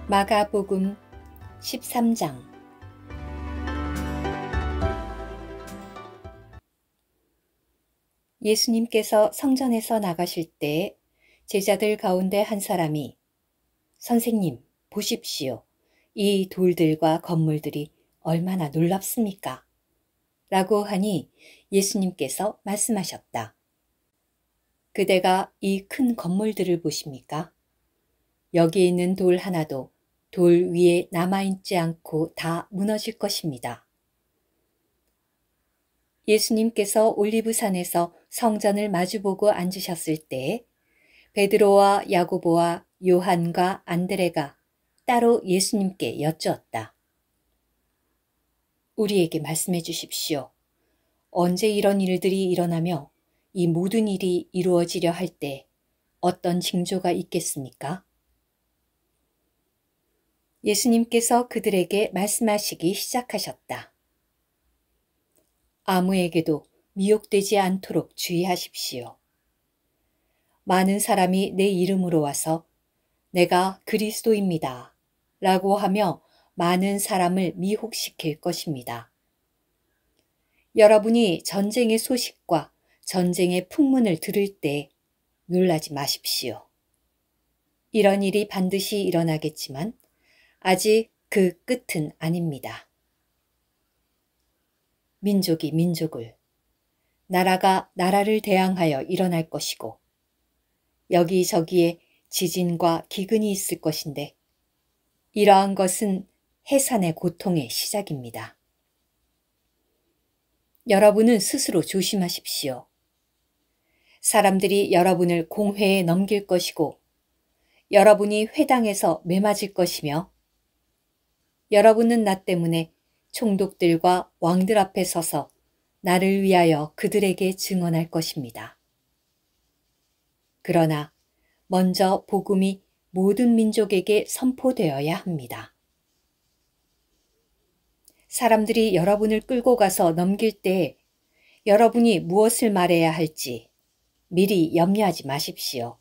마가복음 13장. 예수님께서 성전에서 나가실 때 제자들 가운데 한 사람이 선생님, 보십시오. 이 돌들과 건물들이 얼마나 놀랍습니까? 라고 하니 예수님께서 말씀하셨다. 그대가 이 큰 건물들을 보십니까? 여기 있는 돌 하나도 돌 위에 남아있지 않고 다 무너질 것입니다. 예수님께서 올리브산에서 성전을 마주보고 앉으셨을 때 베드로와 야고보와 요한과 안드레가 따로 예수님께 여쭈었다. 우리에게 말씀해 주십시오. 언제 이런 일들이 일어나며 이 모든 일이 이루어지려 할 때 어떤 징조가 있겠습니까? 예수님께서 그들에게 말씀하시기 시작하셨다. 아무에게도 미혹되지 않도록 주의하십시오. 많은 사람이 내 이름으로 와서 내가 그리스도입니다. 라고 하며 많은 사람을 미혹시킬 것입니다. 여러분이 전쟁의 소식과 전쟁의 풍문을 들을 때 놀라지 마십시오. 이런 일이 반드시 일어나겠지만 아직 그 끝은 아닙니다. 민족이 민족을, 나라가 나라를 대항하여 일어날 것이고 여기저기에 지진과 기근이 있을 것인데 이러한 것은 해산의 고통의 시작입니다. 여러분은 스스로 조심하십시오. 사람들이 여러분을 공회에 넘길 것이고 여러분이 회당에서 매맞을 것이며 여러분은 나 때문에 총독들과 왕들 앞에 서서 나를 위하여 그들에게 증언할 것입니다. 그러나 먼저 복음이 모든 민족에게 선포되어야 합니다. 사람들이 여러분을 끌고 가서 넘길 때 여러분이 무엇을 말해야 할지 미리 염려하지 마십시오.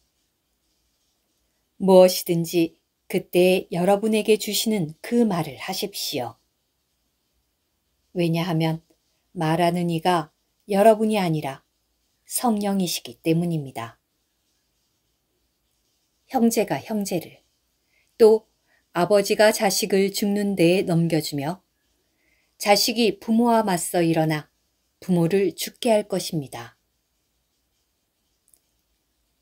무엇이든지 그때 여러분에게 주시는 그 말을 하십시오. 왜냐하면 말하는 이가 여러분이 아니라 성령이시기 때문입니다. 형제가 형제를, 또 아버지가 자식을 죽는 데에 넘겨주며 자식이 부모와 맞서 일어나 부모를 죽게 할 것입니다.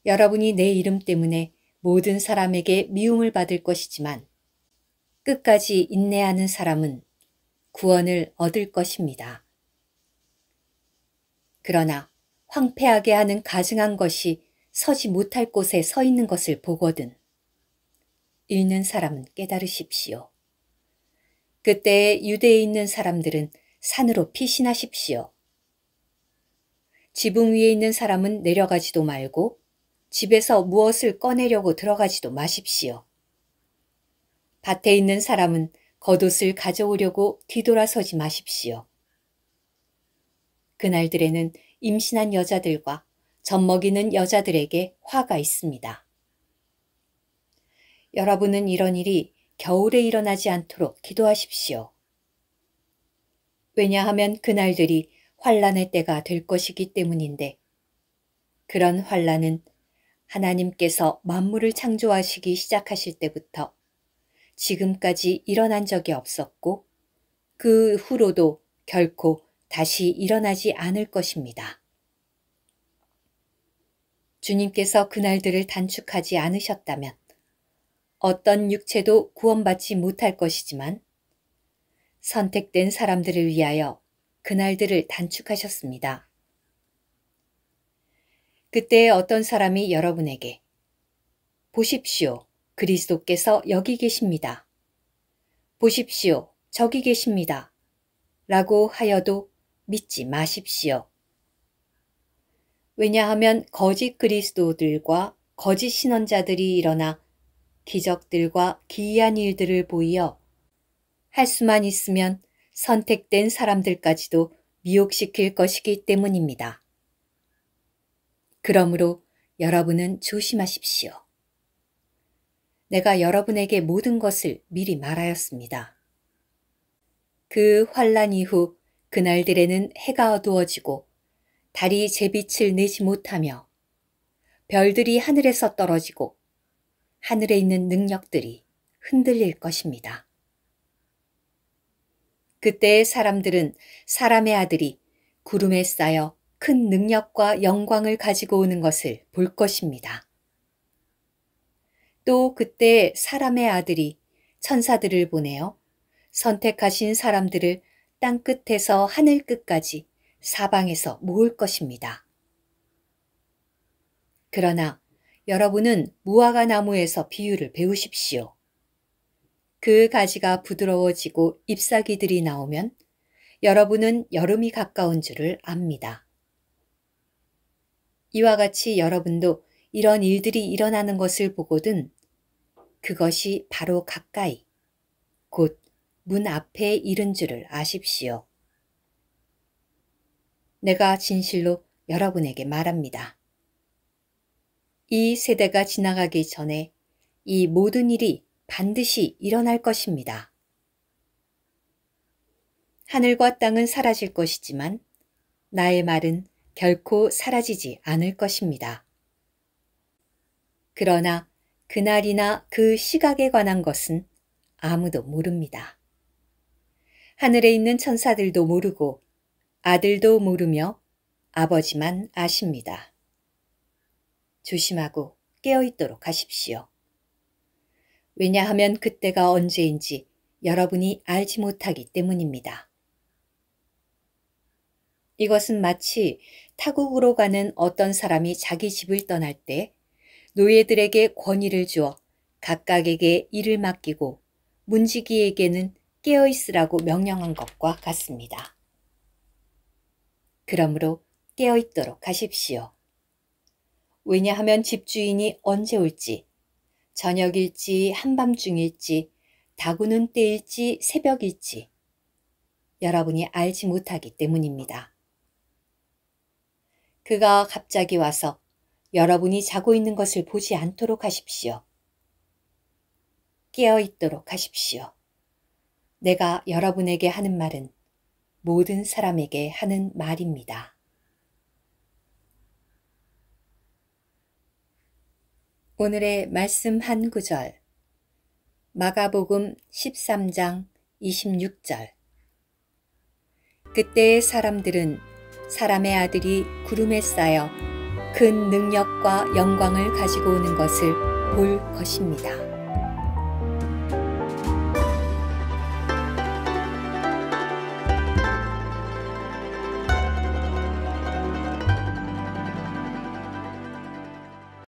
여러분이 내 이름 때문에 모든 사람에게 미움을 받을 것이지만 끝까지 인내하는 사람은 구원을 얻을 것입니다. 그러나 황폐하게 하는 가증한 것이 서지 못할 곳에 서 있는 것을 보거든 읽는 사람은 깨달으십시오. 그때에 유대에 있는 사람들은 산으로 피신하십시오. 지붕 위에 있는 사람은 내려가지도 말고 집에서 무엇을 꺼내려고 들어가지도 마십시오. 밭에 있는 사람은 겉옷을 가져오려고 뒤돌아서지 마십시오. 그날들에는 임신한 여자들과 젖먹이는 여자들에게 화가 있습니다. 여러분은 이런 일이 겨울에 일어나지 않도록 기도하십시오. 왜냐하면 그날들이 환난의 때가 될 것이기 때문인데 그런 환난은 하나님께서 만물을 창조하시기 시작하실 때부터 지금까지 일어난 적이 없었고 그 후로도 결코 다시 일어나지 않을 것입니다. 주님께서 그날들을 단축하지 않으셨다면 어떤 육체도 구원받지 못할 것이지만 선택된 사람들을 위하여 그날들을 단축하셨습니다. 그때 어떤 사람이 여러분에게 보십시오. 그리스도께서 여기 계십니다. 보십시오. 저기 계십니다. 라고 하여도 믿지 마십시오. 왜냐하면 거짓 그리스도들과 거짓 신원자들이 일어나 기적들과 기이한 일들을 보이어 할 수만 있으면 선택된 사람들까지도 미혹시킬 것이기 때문입니다. 그러므로 여러분은 조심하십시오. 내가 여러분에게 모든 것을 미리 말하였습니다. 그 환란 이후 그날들에는 해가 어두워지고 달이 제 빛을 내지 못하며 별들이 하늘에서 떨어지고 하늘에 있는 능력들이 흔들릴 것입니다. 그때의 사람들은 사람의 아들이 구름에 쌓여 큰 능력과 영광을 가지고 오는 것을 볼 것입니다. 또 그때 사람의 아들이 천사들을 보내어 선택하신 사람들을 땅 끝에서 하늘 끝까지 사방에서 모을 것입니다. 그러나 여러분은 무화과 나무에서 비유를 배우십시오. 그 가지가 부드러워지고 잎사귀들이 나오면 여러분은 여름이 가까운 줄을 압니다. 이와 같이 여러분도 이런 일들이 일어나는 것을 보거든 그것이 바로 가까이, 곧 문 앞에 이른 줄을 아십시오. 내가 진실로 여러분에게 말합니다. 이 세대가 지나가기 전에 이 모든 일이 반드시 일어날 것입니다. 하늘과 땅은 사라질 것이지만 나의 말은 결코 사라지지 않을 것입니다. 그러나 그날이나 그 시각에 관한 것은 아무도 모릅니다. 하늘에 있는 천사들도 모르고 아들도 모르며 아버지만 아십니다. 조심하고 깨어있도록 하십시오. 왜냐하면 그때가 언제인지 여러분이 알지 못하기 때문입니다. 이것은 마치 타국으로 가는 어떤 사람이 자기 집을 떠날 때 노예들에게 권위를 주어 각각에게 일을 맡기고 문지기에게는 깨어있으라고 명령한 것과 같습니다. 그러므로 깨어있도록 하십시오. 왜냐하면 집주인이 언제 올지, 저녁일지 한밤중일지 다구는 때일지 새벽일지 여러분이 알지 못하기 때문입니다. 그가 갑자기 와서 여러분이 자고 있는 것을 보지 않도록 하십시오. 깨어있도록 하십시오. 내가 여러분에게 하는 말은 모든 사람에게 하는 말입니다. 오늘의 말씀 한 구절, 마가복음 13장 26절. 그때의 사람들은 사람의 아들이 구름에 쌓여 큰 능력과 영광을 가지고 오는 것을 볼 것입니다.